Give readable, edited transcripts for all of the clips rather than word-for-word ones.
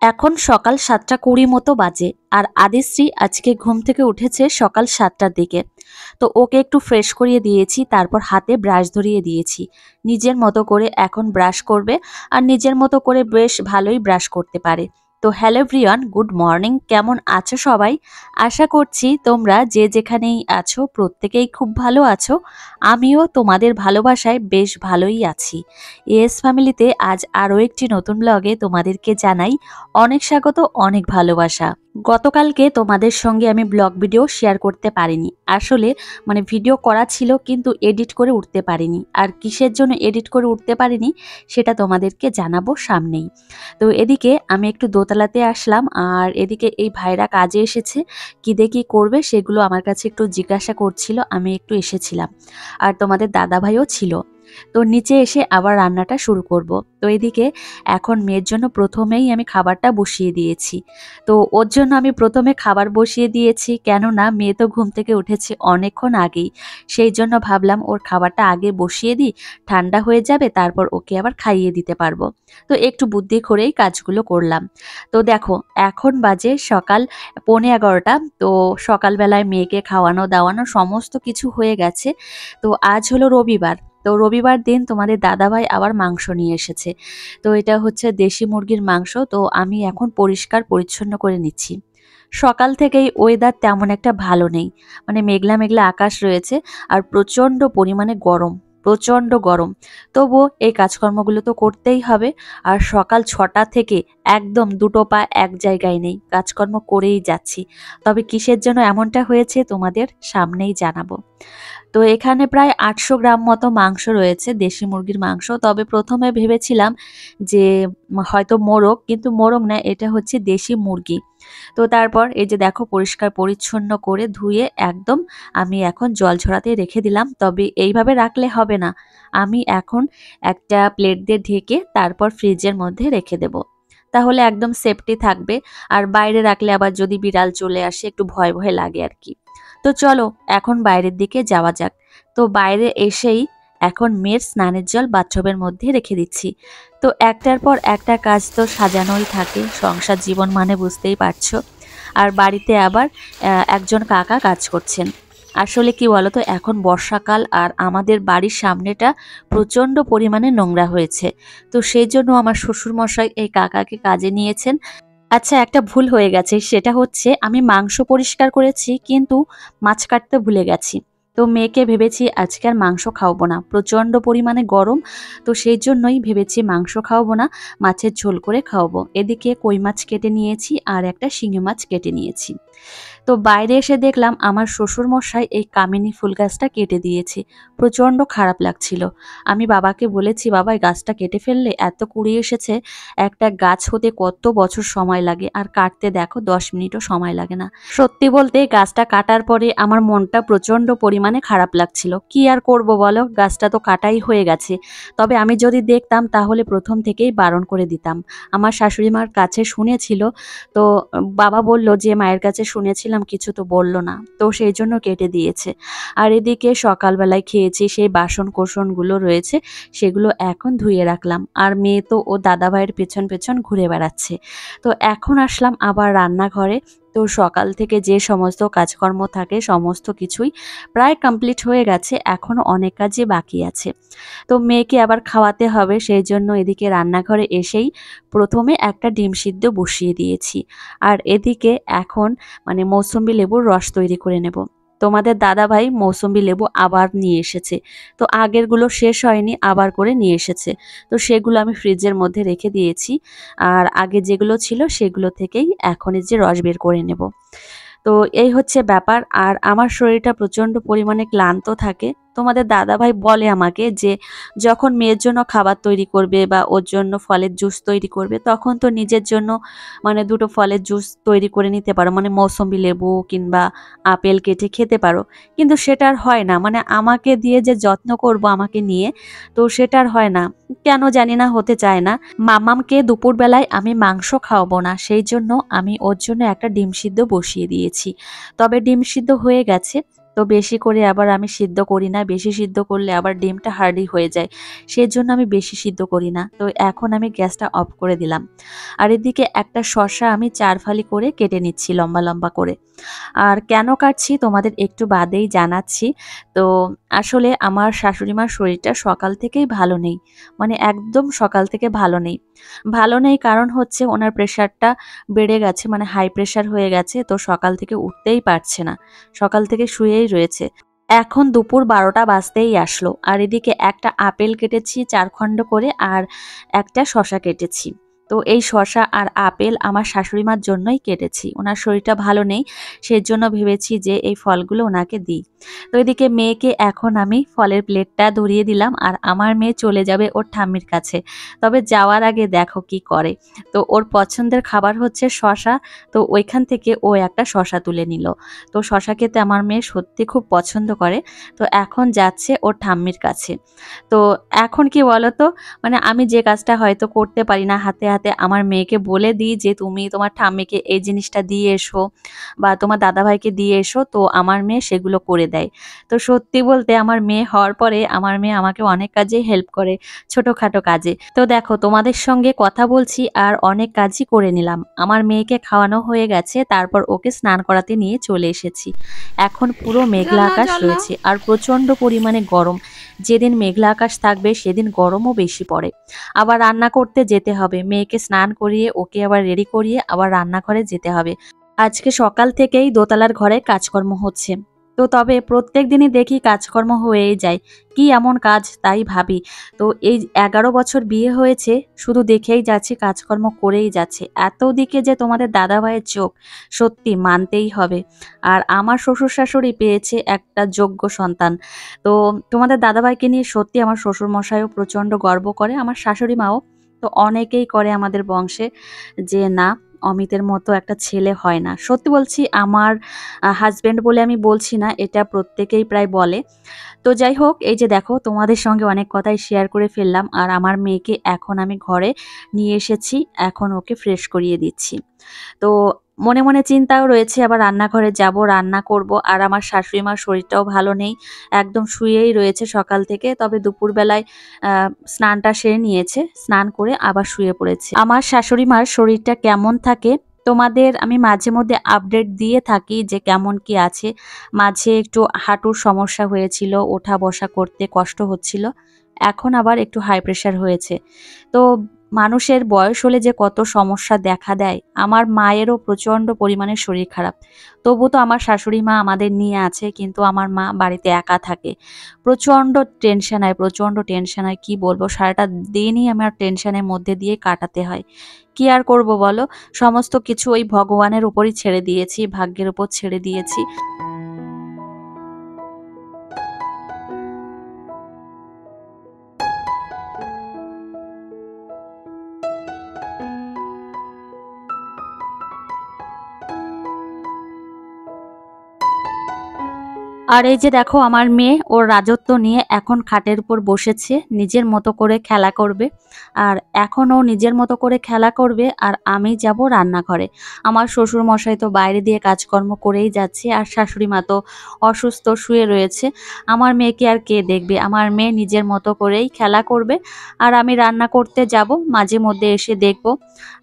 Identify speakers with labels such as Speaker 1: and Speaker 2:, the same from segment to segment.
Speaker 1: এখন সকাল ৭টা ২০ মতো বাজে। আর আদিশ্রী আজকে ঘুম থেকে উঠেছে সকাল ৭টার দিকে। তো ওকে একটু ফ্রেশ করিয়ে দিয়েছি, তারপর হাতে ব্রাশ ধরিয়ে দিয়েছি। নিজের মতো করে এখন ব্রাশ করবে, আর নিজের মতো করে বেশ ভালোই ব্রাশ করতে পারে। তো হ্যালো এভরিওয়ান, গুড মর্নিং। কেমন আছো সবাই? আশা করছি তোমরা যে যেখানেই আছো প্রত্যেকেই খুব ভালো আছো। আমিও তোমাদের ভালোবাসায় বেশ ভালোই আছি। এএস ফ্যামিলিতে আজ আরও একটি নতুন ব্লগে তোমাদেরকে জানাই অনেক স্বাগত, অনেক ভালোবাসা। গতকালকে তোমাদের সঙ্গে আমি ব্লগ ভিডিও শেয়ার করতে পারিনি। আসলে ভিডিও করা ছিল কিন্তু এডিট করে উঠতে পারিনি। আর কিসের জন্য এডিট করে উঠতে পারিনি সেটা তোমাদেরকে জানাবো সামনেই। তো এদিকে আমি একটু দোতলাতে আসলাম, আর এদিকে এই ভাইরা কাজে এসেছে। কি দিয়ে কি করবে সেগুলো আমার কাছে একটু জিজ্ঞাসা করছিল, আমি একটু এসেছিলাম। আর তোমাদের দাদা ভাইও ছিল। তো নিচে এসে আবার রান্নাটা শুরু করব। তো এদিকে এখন মেয়ের জন্য প্রথমেই আমি খাবারটা বসিয়ে দিয়েছি। তো ওর জন্য আমি প্রথমে খাবার বসিয়ে দিয়েছি, কেননা মেয়ে তো ঘুম থেকে উঠেছে অনেকক্ষণ আগেই। সেই জন্য ভাবলাম ওর খাবারটা আগে বসিয়ে দিই, ঠান্ডা হয়ে যাবে, তারপর ওকে আবার খাইয়ে দিতে পারবো। তো একটু বুদ্ধি করেই কাজগুলো করলাম। তো দেখো এখন বাজে সকাল 11:15। তো সকালবেলায় মেয়েকে খাওয়ানো দাওয়ানো সমস্ত কিছু হয়ে গেছে। তো আজ হলো রবিবার। তো রবিবার দিন তোমাদের দাদাভাই আবার মাংস নিয়ে এসেছে। তো এটা হচ্ছে দেশি মুরগির মাংস। তো আমি এখন পরিষ্কার পরিচ্ছন্ন করে নিচ্ছি। সকাল থেকেই ওয়েদার তেমন একটা ভালো নেই, মেঘলা মেঘলা আকাশ রয়েছে, আর প্রচণ্ড পরিমাণে গরম, প্রচণ্ড গরম। তবুও এই কাজকর্মগুলো তো করতেই হবে। আর সকাল 6টা থেকে একদম দুটো পা এক জায়গায় নেই, কাজকর্ম করেই যাচ্ছি। তবে কিসের জন্য এমনটা হয়েছে তোমাদের সামনেই জানাবো। তো এখানে প্রায় 800 গ্রাম মতো মাংস রয়েছে, দেশি মুরগির মাংস। তবে প্রথমে ভেবেছিলাম যে হয়তো মোরগ, কিন্তু মোরগ না, এটা হচ্ছে দেশি মুরগি। তো তারপর এই যে দেখো পরিষ্কার পরিচ্ছন্ন করে ধুয়ে একদম আমি এখন জল ঝরাতে রেখে দিলাম। তবে এইভাবে রাখলে হবে না, আমি এখন একটা প্লেট দিয়ে ঢেকে তারপর ফ্রিজের মধ্যে রেখে দেব। তাহলে একদম সেফটি থাকবে। আর বাইরে রাখলে আবার যদি বিড়াল চলে আসে একটু ভয় ভয় লাগে আর কি। তো চলো এখন বাইরের দিকে যাওয়া যাক। তো বাইরে এসেই এখন মেয়ের স্নানের জল বাথটবের মধ্যে রেখে দিচ্ছি। তো একটার পর একটা কাজ তো সাজানোই থাকে, সংসার জীবন মানে বুঝতেই পারছো। আর বাড়িতে আবার একজন কাকা কাজ করছেন। আসলে কি বলতো, এখন বর্ষাকাল, আর আমাদের বাড়ির সামনেটা প্রচণ্ড পরিমাণে নোংরা হয়েছে। তো সেই জন্য আমার শ্বশুরমশাই এই কাকাকে কাজে নিয়েছেন। আচ্ছা, একটা ভুল হয়ে গেছে, সেটা হচ্ছে আমি মাংস পরিষ্কার করেছি কিন্তু মাছ কাটতে ভুলে গেছি। তো মেয়েকে ভেবেছি আজকে আর মাংস খাওয়াবো না, প্রচণ্ড পরিমাণে গরম। তো সেই জন্যই ভেবেছি মাংস খাওয়াবো না, মাছের ঝোল করে খাওয়াবো। এদিকে কই মাছ কেটে নিয়েছি আর একটা শিঙি মাছ কেটে নিয়েছি। তো বাইরে এসে দেখলাম আমার শ্বশুরমশাই এই কামিনী ফুল গাছটা কেটে দিয়েছে। প্রচণ্ড খারাপ লাগছিল। আমি বাবাকে বলেছি, বাবা এই গাছটা কেটে ফেললে, এত কুড়ি এসেছে। একটা গাছ হতে কত বছর সময় লাগে, আর কাটতে দেখো 10 মিনিটও সময় লাগে না। সত্যি বলতে গাছটা কাটার পরে আমার মনটা প্রচণ্ড পরিমাণে খারাপ লাগছিল। কি আর করব বলো, গাছটা তো কাটাই হয়ে গেছে। তবে আমি যদি দেখতাম তাহলে প্রথম থেকেই বারণ করে দিতাম। আমার শাশুড়ি মার কাছে শুনেছিল। তো বাবা বলল যে মায়ের কাছে শুনেছিলাম, কিছু তো বলল না, তো সেই জন্য কেটে দিয়েছে। আর এদিকে সকালবেলায় খেয়েছি, সেই বাসন কোসনগুলো রয়েছে সেগুলো এখন ধুয়ে রাখলাম। আর মেয়ে তো ও দাদা ভাইয়ের পেছন পেছন ঘুরে বেড়াচ্ছে। তো এখন আসলাম আবার রান্নাঘরে। তো সকাল থেকে যে সমস্ত কাজকর্ম থাকে সমস্ত কিছুই প্রায় কমপ্লিট হয়ে গেছে, এখনো অনেক কাজই বাকি আছে। তো মেয়েকে আবার খাওয়াতে হবে, সেই জন্য এদিকে রান্নাঘরে এসেই প্রথমে একটা ডিম সিদ্ধ বসিয়ে দিয়েছি। আর এদিকে এখন মৌসুম্বি লেবুর রস তৈরি করে নেব। তোমাদের দাদাভাই মৌসুম্বি লেবু আবার নিয়ে এসেছে। তো আগেরগুলো শেষ হয়নি, আবার করে নিয়ে এসেছে। তো সেগুলো আমি ফ্রিজের মধ্যে রেখে দিয়েছি। আর আগে যেগুলো ছিল সেগুলো থেকেই এখন এই যে রস বের করে নেব। তো এই হচ্ছে ব্যাপার। আর আমার শরীরটা প্রচণ্ড পরিমাণে ক্লান্ত থাকে। তোমাদের দাদাভাই বলে আমাকে যে যখন মেয়ের জন্য খাবার তৈরি করবে বা ওর জন্য ফলের জুস তৈরি করবে, তখন তো নিজের জন্য দুটো ফলের জুস তৈরি করে নিতে পারো, মৌসুম্বি লেবু কিংবা আপেল কেটে খেতে পারো। কিন্তু সেটা আর হয় না, আমাকে দিয়ে যে যত্ন করব আমাকে নিয়ে, তো সেটা আর হয় না, কেন জানি না, হতে চায় না। মামামকে দুপুরবেলায় আমি মাংস খাওয়াবো না, সেই জন্য আমি ওর জন্য একটা ডিম সিদ্ধ বসিয়ে দিয়েছি। তবে ডিম সিদ্ধ হয়ে গেছে। তো তো বেশি করে আবার আমি সিদ্ধ করি না, বেশি সিদ্ধ করলে আবার ডিমটা হার্ডি হয়ে যায়, সেজন্য আমি বেশি সিদ্ধ করি না। তো এখন আমি গ্যাসটা অফ করে দিলাম। আর এদিকে একটা শসা আমি 4 ফালি করে কেটে নিচ্ছি লম্বা লম্বা করে। আর কেন কাটছি তোমাদের একটু বাদেই জানাচ্ছি। তো আসলে আমার শাশুড়ি মার শরীরটা সকাল থেকেই ভালো নেই, মানে একদম সকাল থেকে ভালো নেই। ভালো নেই কারণ হচ্ছে ওনার প্রেশারটা বেড়ে গেছে, মানে হাই প্রেশার হয়ে গেছে। তো সকাল থেকে উঠতেই পারছে না, সকাল থেকে শুয়েই রয়েছে। এখন দুপুর 12টা বাজতেই আসলো। আর এদিকে একটা আপেল কেটেছি 4 খণ্ড করে, আর একটা শসা কেটেছি। তো এই শসা আর আপেল আমার শাশুড়ি মার জন্যই কেটেছি, ওনার শরীরটা ভালো নেই, সেজন্য ভেবেছি যে এই ফলগুলো ওনাকে দিই। তো এদিকে মেয়েকে এখন আমি ফলের প্লেটটা ধরিয়ে দিলাম, আর আমার মেয়ে চলে যাবে ওর ঠাম্মির কাছে। তবে যাওয়ার আগে দেখো কি করে। তো ওর পছন্দের খাবার হচ্ছে শসা, তো ওইখান থেকে ও একটা শসা তুলে নিল। তো শসা খেতে আমার মেয়ে সত্যি খুব পছন্দ করে। তো এখন যাচ্ছে ওর ঠাম্মির কাছে। তো এখন কি বলতো, মানে আমি যে কাজটা হয়তো করতে পারি না হাতে হাতে, আমার মেয়েকে বলে দিই যে তুমি তোমার ঠাম্মিকে এই জিনিসটা দিয়ে এসো বা তোমার দাদাভাইকে দিয়ে এসো, তো আমার মেয়ে সেগুলো করে দেয়। তো সত্যি বলতে আমার মেয়ে হওয়ার পরে আমার মেয়ে আমাকে অনেক কাজে হেল্প করে, ছোটখাটো কাজে। তো দেখো তোমাদের সঙ্গে কথা বলছি আর অনেক কাজই করে নিলাম। আমার মেয়েকে খাওয়ানো হয়ে গেছে, তারপর ওকে স্নান করাতে নিয়ে চলে এসেছি। এখন পুরো মেঘলা আকাশ রয়েছে আর প্রচন্ড পরিমাণে গরম। যেদিন মেঘলা আকাশ থাকবে সেদিন গরমও বেশি পড়ে। আবার রান্না করতে যেতে হবে, মেয়েকে স্নান করিয়ে ওকে আবার রেডি করিয়ে আবার রান্নাঘরে যেতে হবে। আজকে সকাল থেকেই দোতলার ঘরে কাজকর্ম হচ্ছে। তো তবে প্রত্যেক দিনই দেখি কাজকর্ম হয়েই যায়, কি এমন কাজ তাই ভাবি। তো এই 11 বছর বিয়ে হয়েছে, শুধু দেখেই যাচ্ছি কাজকর্ম করেই যাচ্ছে। এত দিকে যে তোমাদের দাদা ভাইয়ের চোখ, সত্যি মানতেই হবে। আর আমার শ্বশুর শাশুড়ি পেয়েছে একটা যোগ্য সন্তান। তো তোমাদের দাদাভাইকে নিয়ে সত্যি আমার শ্বশুর মশাইও প্রচণ্ড গর্ব করে, আমার শাশুড়ি মাও। তো অনেকেই করে আমাদের বংশে যে না, অমিতের মতো একটা ছেলে হয় না। সত্যি বলছি, আমার হাজবেন্ড বলে আমি বলছি না, এটা প্রত্যেকেই প্রায় বলে। তো যাই হোক, এই যে দেখো তোমাদের সঙ্গে অনেক কথাই শেয়ার করে ফেললাম। আর আমার মেয়েকে এখন আমি ঘরে নিয়ে এসেছি, এখন ওকে ফ্রেশ করিয়ে দিচ্ছি। তো মনে মনে চিন্তাও রয়েছে, আবার রান্নাঘরে যাব, রান্না করব। আর আমার শাশুড়ি মার শরীরটাও ভালো নেই, একদম শুয়েই রয়েছে সকাল থেকে। তবে দুপুরবেলায় স্নানটা সেরে নিয়েছে, স্নান করে আবার শুয়ে পড়েছে। আমার শাশুড়ি মার শরীরটা কেমন থাকে তোমাদের আমি মাঝে মধ্যে আপডেট দিয়ে থাকি যে কেমন কি আছে। মাঝে একটু হাঁটুর সমস্যা হয়েছিল, ওঠা বসা করতে কষ্ট হচ্ছিল। এখন আবার একটু হাই প্রেশার হয়েছে। তো মানুষের বয়স হলে যে কত সমস্যা দেখা দেয়। আমার মায়েরও প্রচণ্ড পরিমাণে শরীর খারাপ, তবু তো আমার শাশুড়ি মা আমাদের নিয়ে আছে, কিন্তু আমার মা বাড়িতে একা থাকে। প্রচণ্ড টেনশন হয়, প্রচণ্ড টেনশন হয়, কি বলবো, সারাটা দিনই আমার টেনশনের মধ্যে দিয়ে কাটাতে হয়। কি আর করব বলো, সমস্ত কিছু ওই ভগবানের উপরই ছেড়ে দিয়েছি, ভাগ্যের উপর ছেড়ে দিয়েছি। আর এই যে দেখো আমার মেয়ে ওর রাজত্ব নিয়ে এখন খাটের উপর বসেছে, নিজের মতো করে খেলা করবে। আর এখন ও নিজের মতো করে খেলা করবে, আর আমি যাব রান্নাঘরে। আমার শ্বশুর মশাই তো বাইরে দিয়ে কাজকর্ম করেই যাচ্ছে, আর শাশুড়ি মা তো অসুস্থ শুয়ে রয়েছে। আমার মেয়েকে আর কে দেখবে, আমার মেয়ে নিজের মতো করেই খেলা করবে। আর আমি রান্না করতে যাব, মাঝে মধ্যে এসে দেখব,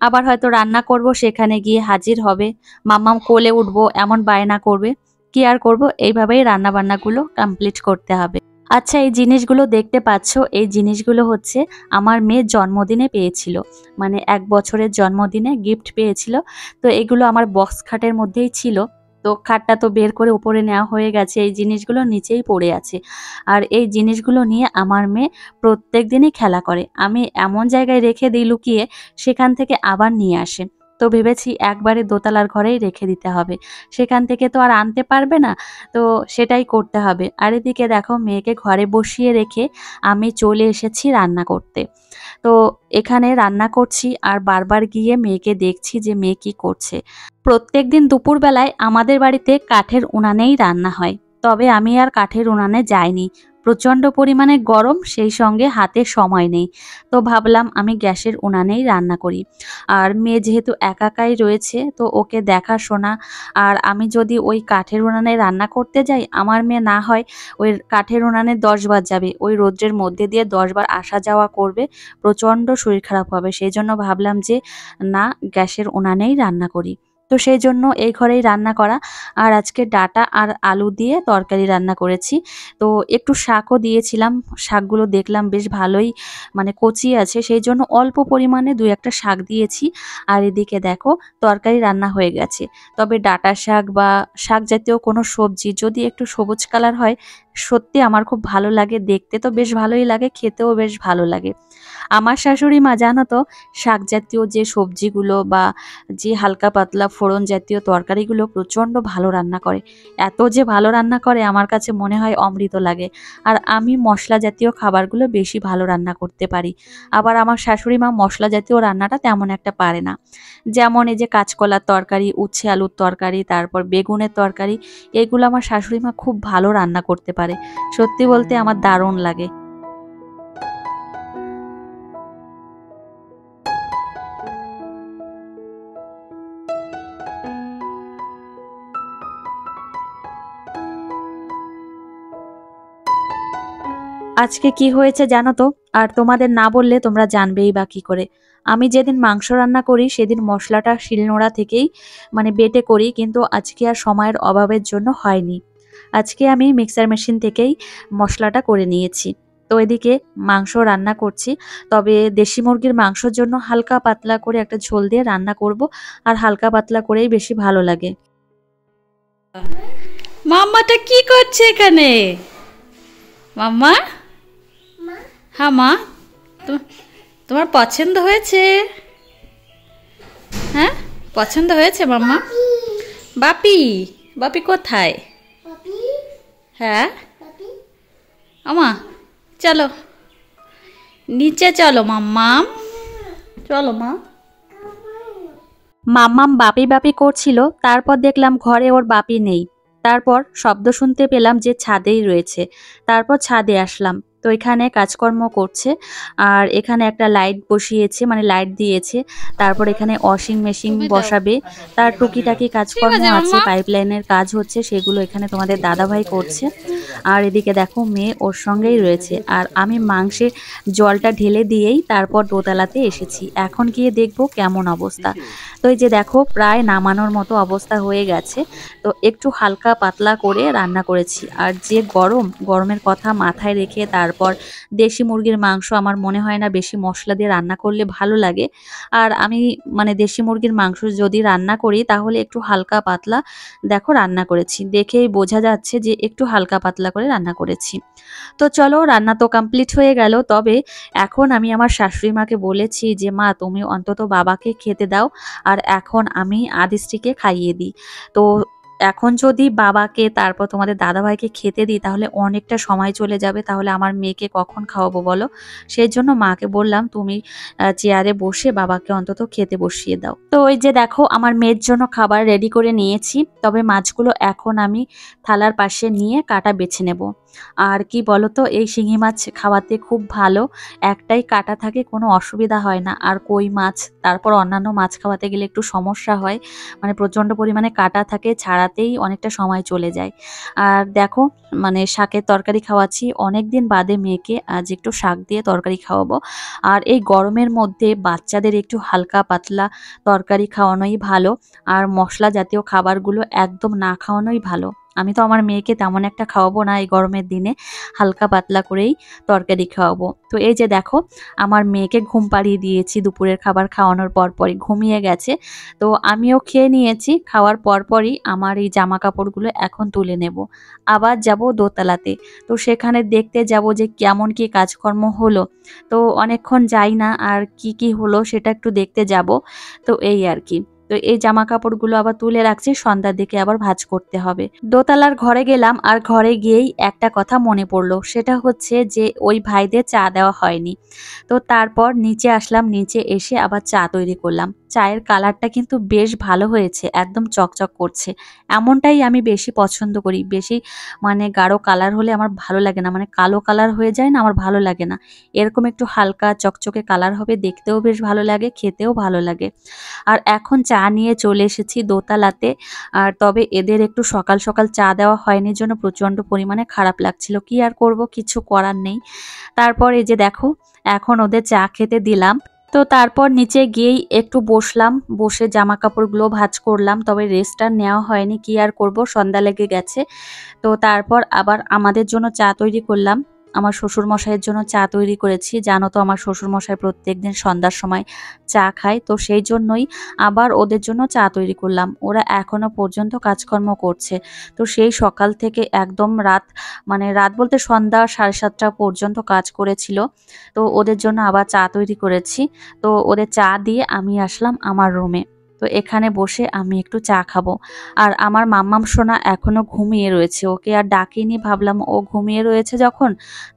Speaker 1: আবার হয়তো রান্না করব, সেখানে গিয়ে হাজির হবে, মাম্মাম কোলে উঠবো এমন বায়না করবে। কি আর করব, এইভাবেই রান্না বান্নাগুলো কমপ্লিট করতে হবে। আচ্ছা, এই জিনিসগুলো দেখতে পাচ্ছ, এই জিনিসগুলো হচ্ছে আমার মেয়ের জন্মদিনে পেয়েছিল, মানে 1 বছরের জন্মদিনে গিফট পেয়েছিল। তো এগুলো আমার বক্স খাটের মধ্যেই ছিল। তো খাটটা তো বের করে উপরে নেওয়া হয়ে গেছে, এই জিনিসগুলো নিচেই পড়ে আছে। আর এই জিনিসগুলো নিয়ে আমার মেয়ে প্রত্যেক দিনই খেলা করে। আমি এমন জায়গায় রেখে দিই লুকিয়ে, সেখান থেকে আবার নিয়ে আসে। তো ভেবেছি একবারে দোতলার ঘরেই রেখে দিতে হবে, সেখান থেকে তো আর আনতে পারবে না। তো সেটাই করতে হবে। আর এদিকে দেখো মেয়েকে ঘরে বসিয়ে রেখে আমি চলে এসেছি রান্না করতে। তো এখানে রান্না করছি আর বারবার গিয়ে মেয়েকে দেখছি যে মেয়ে কি করছে। প্রত্যেকদিন দুপুরবেলায় আমাদের বাড়িতে কাঠের উনানেই রান্না হয়, তবে আমি আর কাঠের উনানে যাইনি। প্রচণ্ড পরিমাণে গরম, সেই সঙ্গে হাতে সময় নেই। তো ভাবলাম আমি গ্যাসের উনানেই রান্না করি। আর মেয়ে যেহেতু একাই রয়েছে, তো ওকে দেখাশোনা, আর আমি যদি ওই কাঠের উনানে রান্না করতে যাই, আমার মেয়ে না হয় ওই কাঠের উনানে 10 বার যাবে, ওই রৌদ্রের মধ্যে দিয়ে 10 বার আসা যাওয়া করবে, প্রচণ্ড শরীর খারাপ হবে। সেই জন্য ভাবলাম যে না, গ্যাসের উনানেই রান্না করি। তো সেই জন্য এই ঘরেই রান্না করা। আর আজকে ডাঁটা আর আলু দিয়ে তরকারি রান্না করেছি। তো একটু শাকও দিয়েছিলাম, শাকগুলো দেখলাম বেশ ভালোই মানে কচি আছে, সেই জন্য অল্প পরিমাণে 2-1টা শাক দিয়েছি। আর এদিকে দেখো তরকারি রান্না হয়ে গেছে। তবে ডাঁটা শাক বা শাক জাতীয় কোনো সবজি যদি একটু সবুজ কালার হয়, সত্যি আমার খুব ভালো লাগে, দেখতে তো বেশ ভালোই লাগে, খেতেও বেশ ভালো লাগে। আমার শাশুড়ি মা জানো তো, শাক জাতীয় যে সবজিগুলো বা যে হালকা পাতলা ফোড়ন জাতীয় তরকারিগুলো প্রচণ্ড ভালো রান্না করে। এত যে ভালো রান্না করে আমার কাছে মনে হয় অমৃত লাগে। আর আমি মশলা জাতীয় খাবারগুলো বেশি ভালো রান্না করতে পারি। আবার আমার শাশুড়ি মা মশলা জাতীয় রান্নাটা তেমন একটা পারে না। যেমন এই যে কাঁচকলার তরকারি, উচ্ছে আলুর তরকারি, তারপর বেগুনের তরকারি, এগুলো আমার শাশুড়ি মা খুব ভালো রান্না করতে পারে। সত্যি বলতে আমার দারুণ লাগে। আজকে কি হয়েছে জানো তো? আর তোমাদের না বললে তোমরা জানবেই বা কি করে। আমি যেদিন মাংস রান্না করি সেদিন মশলাটা শিলনোড়া থেকেই মানে বেটে করি, কিন্তু আজকে আর সময়ের অভাবের জন্য হয়নি। আজকে আমি মিক্সার মেশিন থেকেই মশলাটা করে নিয়েছি। তো এদিকে মাংস রান্না করছি, তবে দেশি মুরগির মাংসের জন্য হালকা পাতলা করে একটা ঝোল দিয়ে রান্না করব, আর হালকা পাতলা করেই বেশি ভালো লাগে।
Speaker 2: মাম্মাটা কি করছে এখানে? মাম্মা, হ্যাঁ মা, তোমার পছন্দ হয়েছে? হ্যাঁ, পছন্দ হয়েছে মাম্মা? বাপি, বাপি কোথায়? হ্যাঁ আমা, চলো নিচে চলো মাম্মাম, চলো মা।
Speaker 1: মাম্মাম বাপি বাপি করছিল, তারপর দেখলাম ঘরে ওর বাপি নেই। তারপর শব্দ শুনতে পেলাম যে ছাদেই রয়েছে। তারপর ছাদে আসলাম, তো এখানে কাজকর্ম করছে। আর এখানে একটা লাইট বসিয়েছে, মানে লাইট দিয়েছে। তারপর এখানে ওয়াশিং মেশিন বসাবে, তার টুকিটাকি
Speaker 2: ঠিক
Speaker 1: কাজকর্ম
Speaker 2: আছে
Speaker 1: আছে,
Speaker 2: মাম্মা।
Speaker 1: পাইপলাইনের কাজ হচ্ছে, সেগুলো এখানে তোমাদের দাদাভাই করছে। আর এদিকে দেখো মেয়ে ওর সঙ্গেই রয়েছে। আর আমি মাংসের জলটা ঢেলে দিয়েই তারপর দোতলাতে এসেছি, এখন গিয়ে দেখবো কেমন অবস্থা। তো এই যে দেখো প্রায় নামানোর মতো অবস্থা হয়ে গেছে। তো একটু হালকা পাতলা করে রান্না করেছি। আর যে গরম, গরমের কথা মাথায় রেখে তারপর দেশি মুরগির মাংস আমার মনে হয় না বেশি মশলা দিয়ে রান্না করলে ভালো লাগে। আর আমি মানে দেশি মুরগির মাংস যদি রান্না করি তাহলে একটু হালকা পাতলা দেখো রান্না করেছি, দেখেই বোঝা যাচ্ছে যে একটু হালকা পাতলা করে রান্না করেছি। তো চলো, রান্না তো কমপ্লিট হয়ে গেল। তবে এখন আমি আমার শাশুড়ি মাকে বলেছি যে মা তুমি অন্তত বাবাকে খেতে দাও, আর এখন আমি আদিশ্রীকে খাইয়ে দিই। তো এখন যদি বাবাকে তারপর তোমাদের দাদাভাইকে খেতে দিই তাহলে অনেকটা সময় চলে যাবে, তাহলে আমার মেয়েকে কখন খাওয়াবো বলো? সেই জন্য মাকে বললাম তুমি চেয়ারে বসে বাবাকে অন্তত খেতে বসিয়ে দাও। তো ওই যে দেখো আমার মেয়ের জন্য খাবার রেডি করে নিয়েছি। তবে মাছগুলো এখন আমি থালার পাশে নিয়ে কাটা বেছে নেব। আর কি বলতো, এই শিঙি মাছ খাওয়াতে খুব ভালো, একটাই কাটা থাকে, কোনো অসুবিধা হয় না। আর কই মাছ তারপর অন্যান্য মাছ খাওয়াতে গেলে একটু সমস্যা হয়, মানে প্রচণ্ড পরিমাণে কাটা থাকে, ছাড়াতেই অনেকটা সময় চলে যায়। আর দেখো মানে শাকের তরকারি খাওয়াচ্ছি, অনেক দিন বাদে মেয়েকে আজ একটু শাক দিয়ে তরকারি খাওয়াবো। আর এই গরমের মধ্যে বাচ্চাদের একটু হালকা পাতলা তরকারি খাওয়ানোই ভালো, আর মশলা জাতীয় খাবারগুলো একদম না খাওয়ানোই ভালো। আমি তো আমার মেয়েকে তেমন একটা খাওয়াবো না এই গরমের দিনে, হালকা পাতলা করেই তরকারি খাওয়াবো। তো এই যে দেখো আমার মেয়েকে ঘুম পাড়িয়ে দিয়েছি, দুপুরের খাবার খাওয়ানোর পরপরই ঘুমিয়ে গেছে। তো আমিও খেয়ে নিয়েছি, খাওয়ার পরপরই আমার এই জামা কাপড়গুলো এখন তুলে নেব, আবার যাব দোতলাতে। তো সেখানে দেখতে যাব যে কেমন কি কাজকর্ম হলো। তো অনেকক্ষণ যাই না, আর কি কি হলো সেটা একটু দেখতে যাব। তো এই আর কি। তো এই জামা কাপড়গুলো আবার তুলে রাখছি, সন্ধ্যার দিকে আবার ভাঁজ করতে হবে। দোতলার ঘরে গেলাম, আর ঘরে গিয়েই একটা কথা মনে পড়লো, সেটা হচ্ছে যে ওই ভাইদের চা দেওয়া হয়নি। তো তারপর নিচে আসলাম, নিচে এসে আবার চা তৈরি করলাম। চায়ের কালারটা কিন্তু বেশ ভালো হয়েছে, একদম চকচক করছে। এমনটাই আমি বেশি পছন্দ করি, বেশি মানে গাঢ় কালার হলে আমার ভালো লাগে না, মানে কালো কালার হয়ে যায় না, আমার ভালো লাগে না। এরকম একটু হালকা চকচকে কালার হবে, দেখতেও বেশ ভালো লাগে, খেতেও ভালো লাগে। আর এখন চা নিয়ে চলে এসেছি দোতলাতে। আর তবে এদের একটু সকাল সকাল চা দেওয়া হয়নি জন্য প্রচণ্ড পরিমাণে খারাপ লাগছিল, কি আর করব, কিছু করার নেই। তারপর এই যে দেখো, এখন ওদের চা খেতে দিলাম। তো তারপর নিচে গিয়েই একটু বসলাম, বসে জামা কাপড়গুলো ভাঁজ করলাম, তবে রেস্ট আর নেওয়া হয়নি, কি আর করব, সন্ধ্যা লেগে গেছে। তো তারপর আবার আমাদের জন্য চা তৈরি করলাম। আমার শ্বশুর মশাইয়ের জন্য চা তৈরি করেছি, জানো তো আমার শ্বশুর মশাই প্রত্যেকদিন সন্ধ্যার সময় চা খায়, তো সেই জন্যই আবার ওদের জন্য চা তৈরি করলাম। ওরা এখনো পর্যন্ত কাজকর্ম করছে, তো সেই সকাল থেকে একদম রাত, মানে রাত বলতে সন্ধ্যা 7:30 পর্যন্ত কাজ করেছিল। তো ওদের জন্য আবার চা তৈরি করেছি। তো ওদের চা দিয়ে আমি আসলাম আমার রুমে। তো এখানে বসে আমি একটু চা খাবো। আর আমার মাম্মাম সোনা এখনো ঘুমিয়ে রয়েছে, ওকে আর ডাকিনি, ভাবলাম ও ঘুমিয়ে রয়েছে যখন,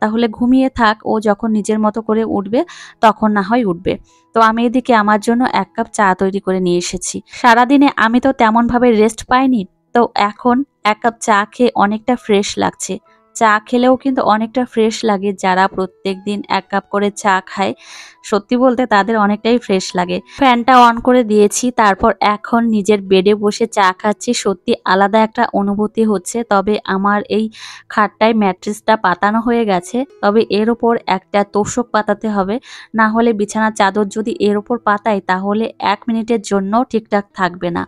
Speaker 1: তাহলে ঘুমিয়ে থাক, ও যখন নিজের মতো করে উঠবে তখন না হয় উঠবে। তো আমি এদিকে আমার জন্য 1 কাপ চা তৈরি করে নিয়ে এসেছি। সারাদিনে আমি তো তেমনভাবে রেস্ট পাইনি, তো এখন 1 কাপ চা খেয়ে অনেকটা ফ্রেশ লাগছে। চা খেলেও কিন্তু অনেকটা ফ্রেশ লাগে, যারা প্রত্যেকদিন 1 কাপ করে চা খায়, সত্যি বলতে তাদের অনেকটাই ফ্রেশ লাগে। ফ্যানটা অন করে দিয়েছি, তারপর এখন নিজের বেডে বসে চা খাচ্ছি। সত্যি আলাদা একটা অনুভূতি হচ্ছে। তবে আমার এই খাটটায় ম্যাট্রেসটা পাতানো হয়ে গেছে, তবে এর ওপর একটা তোশক পাতাতে হবে, না হলে বিছানার চাদর যদি এর ওপর পাতাই তাহলে 1 মিনিটের জন্য ঠিকঠাক থাকবে না।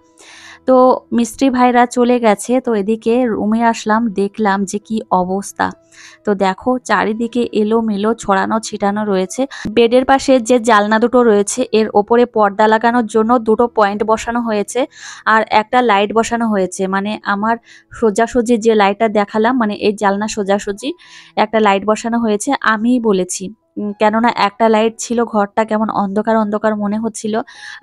Speaker 1: তো মিস্ত্রি ভাইরা চলে গেছে, তো এদিকে রুমে আসলাম, দেখলাম যে কি অবস্থা। তো দেখো চারিদিকে এলোমেলো ছড়ানো ছিটানো রয়েছে। বেডের পাশে যে জালনা দুটো রয়েছে এর ওপরে পর্দা লাগানোর জন্য 2টো পয়েন্ট বসানো হয়েছে, আর একটা লাইট বসানো হয়েছে। মানে আমার সোজাসুজি যে লাইটটা দেখালাম, মানে এই জালনা সোজাসুজি একটা লাইট বসানো হয়েছে, আমিই বলেছি। কেননা একটা লাইট ছিল, ঘরটা কেমন অন্ধকার অন্ধকার মনে হচ্ছিল,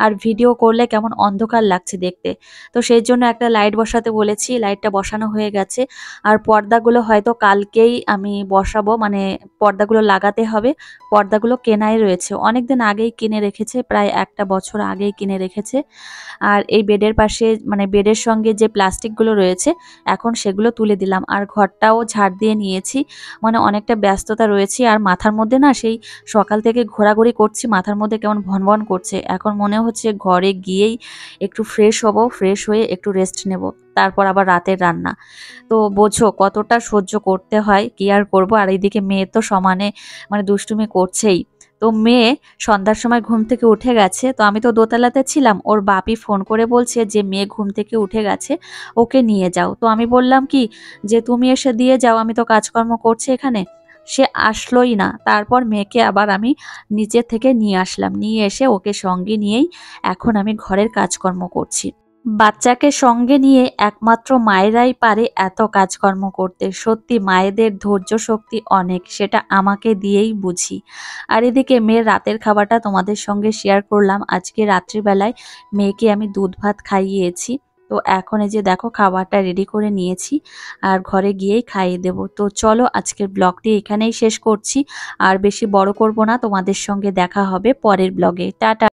Speaker 1: আর ভিডিও করলে কেমন অন্ধকার লাগছে দেখতে। তো সেই জন্য একটা লাইট বসাতে বলেছি, লাইটটা বসানো হয়ে গেছে। আর পর্দাগুলো হয়তো কালকেই আমি বসাবো, মানে পর্দাগুলো লাগাতে হবে। পর্দাগুলো কেনাই রয়েছে, অনেকদিন আগেই কিনে রেখেছে, প্রায় 1টা বছর আগেই কিনে রেখেছে। আর এই বেডের পাশে, মানে বেডের সঙ্গে যে প্লাস্টিকগুলো রয়েছে এখন সেগুলো তুলে দিলাম। আর ঘরটাও ঝাড় দিয়ে নিয়েছি, মানে অনেকটা ব্যস্ততা রয়েছে। আর মাথার মধ্যে না সেই সকাল থেকে ঘোরাঘুরি করছি, মাথার মধ্যে কেমন ভনভন করছে। এখন মনে হচ্ছে ঘরে গিয়েই একটু ফ্রেশ হব, ফ্রেশ হয়ে একটু রেস্ট নেব, তারপর আবার রাতের রান্না। তো বোঝো কতটা সহ্য করতে হয়, কি আর করব। আর এইদিকে মেয়ে তো সমানে মানে দুষ্টুমি করছেই। তো মেয়ে সন্ধ্যার সময় ঘুম থেকে উঠে গেছে, তো আমি তো দোতলাতে ছিলাম, ওর বাপি ফোন করে বলছে যে মেয়ে ঘুম থেকে উঠে গেছে, ওকে নিয়ে যাও। তো আমি বললাম কি যে তুমি এসে দিয়ে যাও, আমি তো কাজকর্ম করছি এখানে। সে আসলোই না। তারপর মেয়েকে আবার আমি নিচে থেকে নিয়ে আসলাম, নিয়ে এসে ওকে সঙ্গে নিয়েই এখন আমি ঘরের কাজকর্ম করছি। বাচ্চাকে সঙ্গে নিয়ে একমাত্র মায়েরাই পারে এত কাজকর্ম করতে। সত্যি মায়েদের ধৈর্য শক্তি অনেক, সেটা আমাকে দিয়েই বুঝি। আর এদিকে মেয়ের রাতের খাবারটা তোমাদের সঙ্গে শেয়ার করলাম। আজকে রাত্রিবেলায় মেয়েকে আমি দুধ ভাত খাইয়েছি। তো এখন এই যে দেখো খাবারটা রেডি করে নিয়েছি, আর ঘরে গিয়েই খাইয়ে দেব। তো চলো আজকের ব্লগটি এখানেই শেষ করছি, আর বেশি বড় করব না। তোমাদের সঙ্গে দেখা হবে পরের ব্লগে। টাটা।